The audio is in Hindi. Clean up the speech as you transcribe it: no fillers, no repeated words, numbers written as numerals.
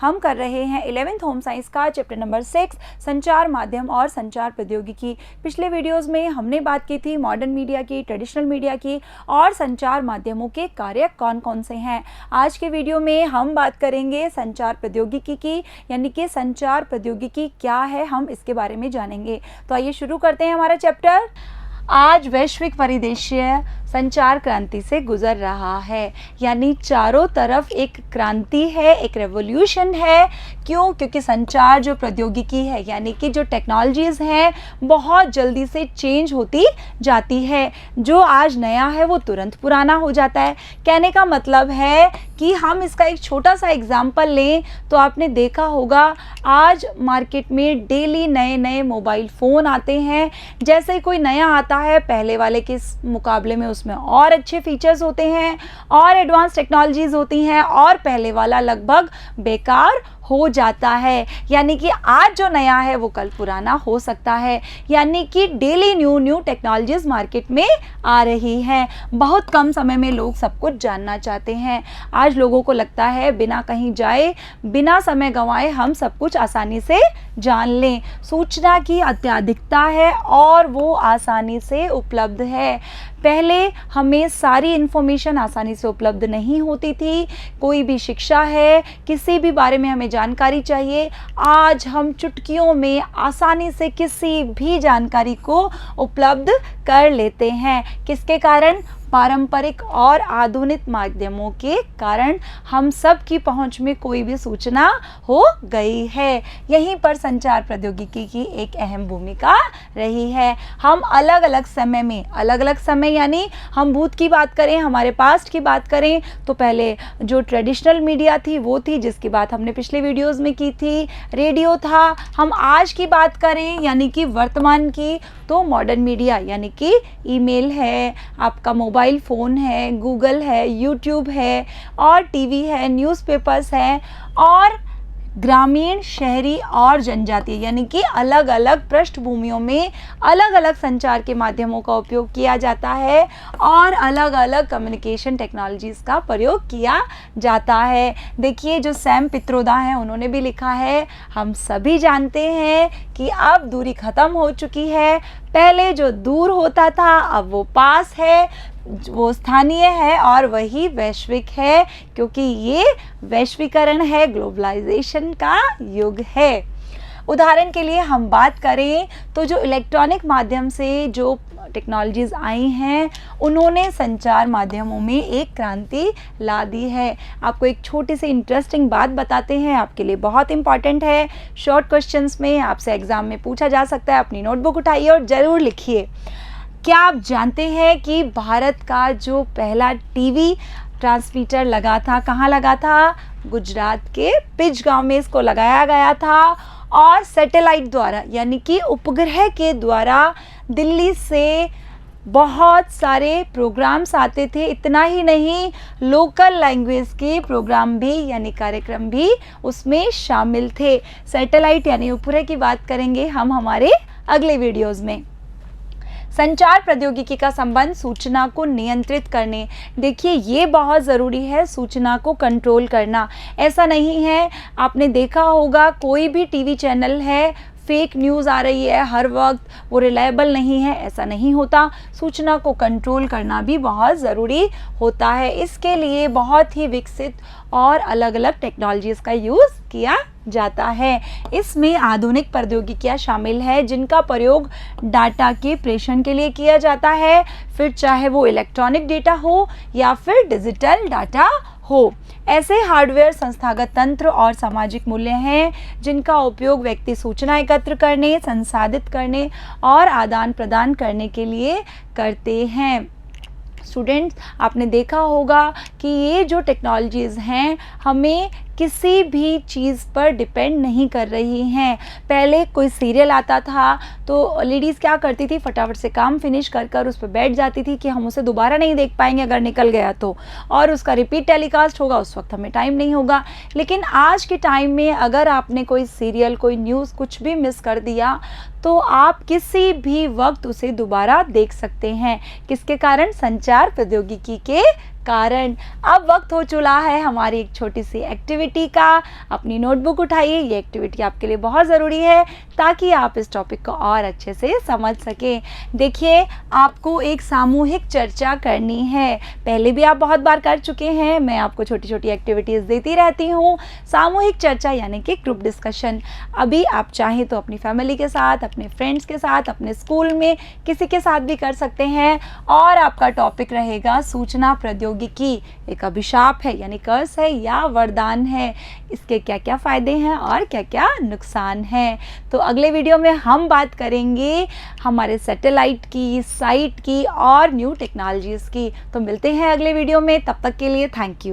हम कर रहे हैं 11th होम साइंस का चैप्टर नंबर 6 संचार माध्यम और संचार प्रौद्योगिकी। पिछले वीडियोस में हमने बात की थी मॉडर्न मीडिया की, ट्रेडिशनल मीडिया की और संचार माध्यमों के कार्य कौन कौन से हैं। आज के वीडियो में हम बात करेंगे संचार प्रौद्योगिकी की, यानी कि संचार प्रौद्योगिकी क्या है, हम इसके बारे में जानेंगे। तो आइए शुरू करते हैं हमारा चैप्टर। आज वैश्विक परिदृश्य संचार क्रांति से गुजर रहा है, यानी चारों तरफ एक क्रांति है, एक रेवोल्यूशन है। क्यों? क्योंकि संचार जो प्रौद्योगिकी है, यानी कि जो टेक्नोलॉजीज़ हैं, बहुत जल्दी से चेंज होती जाती है। जो आज नया है वो तुरंत पुराना हो जाता है। कहने का मतलब है कि हम इसका एक छोटा सा एग्जाम्पल लें तो आपने देखा होगा आज मार्केट में डेली नए नए मोबाइल फ़ोन आते हैं। जैसे ही कोई नया आता है, पहले वाले के मुकाबले में उसमें और अच्छे फीचर्स होते हैं और एडवांस टेक्नोलॉजीज़ होती हैं, और पहले वाला लगभग बेकार हो जाता है। यानी कि आज जो नया है वो कल पुराना हो सकता है, यानी कि डेली न्यू टेक्नोलॉजीज़ मार्केट में आ रही हैं। बहुत कम समय में लोग सब कुछ जानना चाहते हैं। आज लोगों को लगता है बिना कहीं जाए, बिना समय गंवाए हम सब कुछ आसानी से जान लें। सूचना की अत्याधिकता है और वो आसानी से उपलब्ध है। पहले हमें सारी इन्फॉर्मेशन आसानी से उपलब्ध नहीं होती थी। कोई भी शिक्षा है, किसी भी बारे में हमें जानकारी चाहिए, आज हम चुटकियों में आसानी से किसी भी जानकारी को उपलब्ध कर लेते हैं। किसके कारण? पारंपरिक और आधुनिक माध्यमों के कारण हम सब की पहुंच में कोई भी सूचना हो गई है। यहीं पर संचार प्रौद्योगिकी की एक अहम भूमिका रही है। हम अलग अलग समय में, अलग अलग समय यानी हम भूत की बात करें, हमारे पास्ट की बात करें तो पहले जो ट्रेडिशनल मीडिया थी वो थी, जिसकी बात हमने पिछले वीडियोज़ में की थी, रेडियो था। हम आज की बात करें यानी कि वर्तमान की, तो मॉडर्न मीडिया यानी कि ईमेल है, आपका मोबाइल फ़ोन है, गूगल है, यूट्यूब है और टीवी है, न्यूज़पेपर्स हैं, और ग्रामीण, शहरी और जनजातीय यानी कि अलग अलग पृष्ठभूमियों में अलग अलग संचार के माध्यमों का उपयोग किया जाता है और अलग अलग कम्युनिकेशन टेक्नोलॉजीज़ का प्रयोग किया जाता है। देखिए जो सैम पित्रोदा हैं उन्होंने भी लिखा है, हम सभी जानते हैं कि अब दूरी ख़त्म हो चुकी है। पहले जो दूर होता था अब वो पास है, वो स्थानीय है और वही वैश्विक है, क्योंकि ये वैश्वीकरण है, ग्लोबलाइजेशन का युग है। उदाहरण के लिए हम बात करें तो जो इलेक्ट्रॉनिक माध्यम से जो टेक्नोलॉजीज़ आई हैं उन्होंने संचार माध्यमों में एक क्रांति ला दी है। आपको एक छोटी सी इंटरेस्टिंग बात बताते हैं, आपके लिए बहुत इंपॉर्टेंट है। शॉर्ट क्वेश्चंस में आपसे एग्ज़ाम में पूछा जा सकता है। अपनी नोटबुक उठाइए और ज़रूर लिखिए। क्या आप जानते हैं कि भारत का जो पहला टीवी ट्रांसमीटर लगा था, कहाँ लगा था? गुजरात के पिच गांव में इसको लगाया गया था, और सैटेलाइट द्वारा यानी कि उपग्रह के द्वारा दिल्ली से बहुत सारे प्रोग्राम्स आते थे। इतना ही नहीं, लोकल लैंग्वेज के प्रोग्राम भी यानी कार्यक्रम भी उसमें शामिल थे। सैटेलाइट यानी उपग्रह की बात करेंगे हम हमारे अगले वीडियोज़ में। संचार प्रौद्योगिकी का संबंध सूचना को नियंत्रित करने। देखिए ये बहुत ज़रूरी है, सूचना को कंट्रोल करना। ऐसा नहीं है, आपने देखा होगा कोई भी टीवी चैनल है, फेक न्यूज़ आ रही है हर वक्त, वो रिलायबल नहीं है, ऐसा नहीं होता। सूचना को कंट्रोल करना भी बहुत ज़रूरी होता है। इसके लिए बहुत ही विकसित और अलग अलग टेक्नोलॉजीज़ का यूज़ किया जाता है। इसमें आधुनिक प्रौद्योगिकियाँ शामिल है जिनका प्रयोग डाटा के प्रेषण के लिए किया जाता है, फिर चाहे वो इलेक्ट्रॉनिक डेटा हो या फिर डिजिटल डाटा हो। ऐसे हार्डवेयर संस्थागत तंत्र और सामाजिक मूल्य हैं जिनका उपयोग व्यक्ति सूचना एकत्र करने, संसाधित करने और आदान प्रदान करने के लिए करते हैं। स्टूडेंट्स, आपने देखा होगा कि ये जो टेक्नोलॉजीज़ हैं हमें किसी भी चीज़ पर डिपेंड नहीं कर रही हैं। पहले कोई सीरियल आता था तो लेडीज़ क्या करती थी, फटाफट से काम फिनिश कर कर उस पर बैठ जाती थी कि हम उसे दोबारा नहीं देख पाएंगे अगर निकल गया तो, और उसका रिपीट टेलीकास्ट होगा, उस वक्त हमें टाइम नहीं होगा। लेकिन आज के टाइम में अगर आपने कोई सीरियल, कोई न्यूज़ कुछ भी मिस कर दिया तो आप किसी भी वक्त उसे दोबारा देख सकते हैं। किसके कारण? संचार प्रौद्योगिकी के कारण। अब वक्त हो चुका है हमारी एक छोटी सी एक्टिविटी का। अपनी नोटबुक उठाइए, ये एक्टिविटी आपके लिए बहुत ज़रूरी है ताकि आप इस टॉपिक को और अच्छे से समझ सकें। देखिए, आपको एक सामूहिक चर्चा करनी है। पहले भी आप बहुत बार कर चुके हैं, मैं आपको छोटी छोटी एक्टिविटीज़ देती रहती हूँ। सामूहिक चर्चा यानी कि ग्रुप डिस्कशन। अभी आप चाहें तो अपनी फैमिली के साथ, अपने फ्रेंड्स के साथ, अपने स्कूल में किसी के साथ भी कर सकते हैं। और आपका टॉपिक रहेगा सूचना प्रौद्योगिकी एक अभिशाप है यानी कर्स है या वरदान है। इसके क्या क्या फ़ायदे हैं और क्या क्या नुकसान हैं। तो अगले वीडियो में हम बात करेंगे हमारे सैटेलाइट की, साइट की और न्यू टेक्नोलॉजीज़ की। तो मिलते हैं अगले वीडियो में, तब तक के लिए थैंक यू।